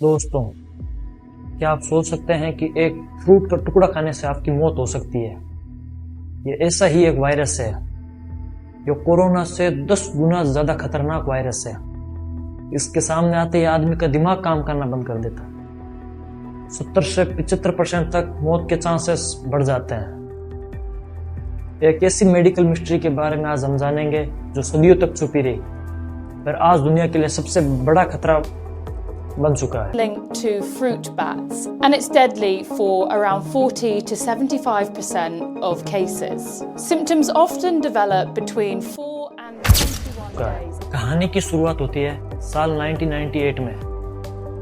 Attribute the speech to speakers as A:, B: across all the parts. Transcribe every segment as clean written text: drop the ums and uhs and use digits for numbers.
A: दोस्तों, क्या आप सोच सकते हैं कि एक फ्रूट का टुकड़ा खाने से आपकी मौत हो सकती है? ये ऐसा ही एक वायरस है जो कोरोना से 10 गुना ज़्यादा खतरनाक वायरस है। इसके सामने आते ही आदमी का दिमाग काम करना बंद कर देता है। 70 से 75% तक मौत के चांसेस बढ़ जाते हैं। एक ऐसी मेडिकल मिस्ट्री के बारे में आज हम जानेंगे जो सदियों तक छुपी रही, पर आज दुनिया के लिए सबसे बड़ा खतरा बन चुका है।
B: Linked to fruit bats, and it's deadly for around 40 to 75% of cases. Symptoms often develop between 4 and 21 days.
A: कहानी की शुरुआत होती है साल 1998 में,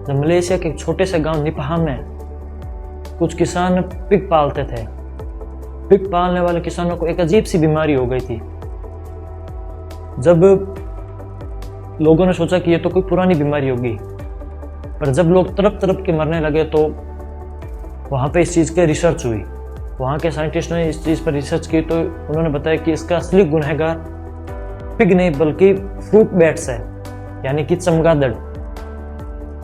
A: जब मलेशिया के एक छोटे से गांव निपहा में कुछ किसान पिग पालते थे। पिग पालने वाले किसानों को एक अजीब सी बीमारी हो गई थी। जब लोगों ने सोचा कि ये तो कोई पुरानी बीमारी होगी, पर जब लोग तड़प तड़प के मरने लगे तो वहाँ पे इस चीज़ की रिसर्च हुई। वहाँ के साइंटिस्ट ने इस चीज़ पर रिसर्च की तो उन्होंने बताया कि इसका असली गुनहगार पिग नहीं बल्कि फ्रूट बैट्स है, यानी कि चमगादड़।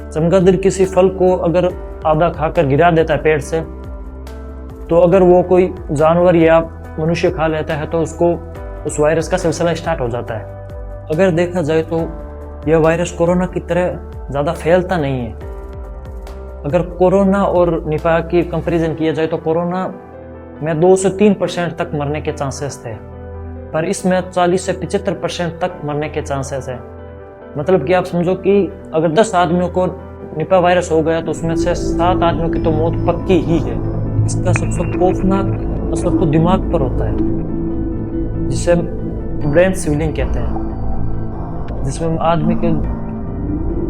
A: चमगादड़ किसी फल को अगर आधा खाकर गिरा देता है पेड़ से, तो अगर वो कोई जानवर या मनुष्य खा लेता है तो उसको उस वायरस का सिलसिला स्टार्ट हो जाता है। अगर देखा जाए तो यह वायरस कोरोना की तरह ज़्यादा फैलता नहीं है। अगर कोरोना और निपाह की कंपैरिजन किया जाए तो कोरोना में 2 से 3% तक मरने के चांसेस थे, पर इसमें 40 से 75% तक मरने के चांसेस है। मतलब कि आप समझो कि अगर 10 आदमियों को निपाह वायरस हो गया तो उसमें से 7 आदमियों की तो मौत पक्की ही है। इसका सबसे खौफनाक असर तो दिमाग पर होता है, जिसे ब्रेन स्विलिंग कहते हैं, जिसमें आदमी के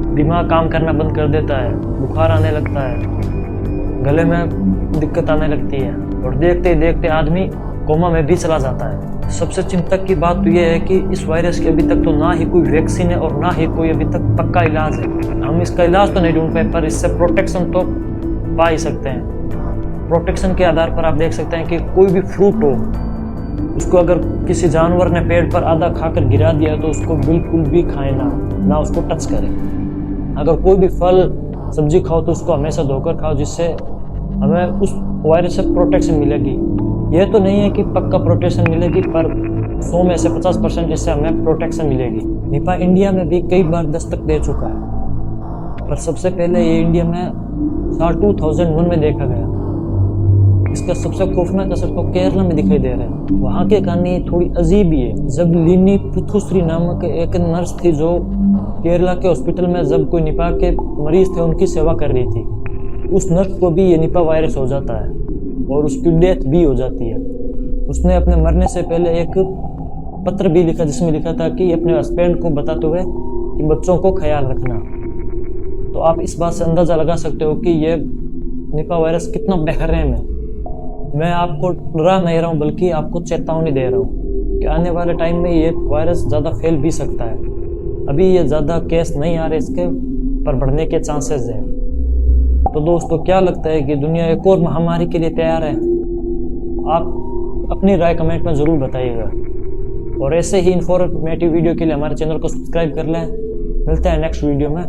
A: दिमाग काम करना बंद कर देता है, बुखार आने लगता है, गले में दिक्कत आने लगती है और देखते ही देखते आदमी कोमा में भी चला जाता है। सबसे चिंतक की बात तो यह है कि इस वायरस की अभी तक तो ना ही कोई वैक्सीन है और ना ही कोई अभी तक पक्का इलाज है। हम इसका इलाज तो नहीं ढूंढ पाए, पर इससे प्रोटेक्शन तो पा ही सकते हैं। प्रोटेक्शन के आधार पर आप देख सकते हैं कि कोई भी फ्रूट हो, उसको अगर किसी जानवर ने पेड़ पर आधा खाकर गिरा दिया तो उसको बिल्कुल भी खाए ना उसको टच करें। अगर कोई भी फल सब्जी खाओ तो उसको हमेशा धोकर खाओ, जिससे हमें उस वायरस से प्रोटेक्शन मिलेगी। यह तो नहीं है कि पक्का प्रोटेक्शन मिलेगी, पर 100 में से 50% इससे हमें प्रोटेक्शन मिलेगी। निपाह इंडिया में भी कई बार दस्तक दे चुका है, पर सबसे पहले ये इंडिया में साल 2001 में देखा गया। इसका सबसे खौफनाक असर तो केरला में दिखाई दे रहा है। वहाँ की कहानी थोड़ी अजीब ही है। जब लिनी पुथुश्री नामक एक नर्स थी जो केरला के हॉस्पिटल में जब कोई निपाह के मरीज थे उनकी सेवा कर रही थी, उस नर्स को भी ये निपाह वायरस हो जाता है और उसकी डेथ भी हो जाती है। उसने अपने मरने से पहले एक पत्र भी लिखा जिसमें लिखा था कि अपने हस्बैंड को बताते हुए कि बच्चों को ख्याल रखना। तो आप इस बात से अंदाज़ा लगा सकते हो कि ये निपाह वायरस कितना बेहतरीन है। मैं आपको डरा नहीं रहा हूँ, बल्कि आपको चेतावनी दे रहा हूँ कि आने वाले टाइम में ये वायरस ज़्यादा फैल भी सकता है। अभी ये ज़्यादा केस नहीं आ रहे इसके, पर बढ़ने के चांसेस हैं। तो दोस्तों, क्या लगता है कि दुनिया एक और महामारी के लिए तैयार है? आप अपनी राय कमेंट में ज़रूर बताइएगा और ऐसे ही इन्फॉर्मेटिव वीडियो के लिए हमारे चैनल को सब्सक्राइब कर लें। मिलते हैं नेक्स्ट वीडियो में।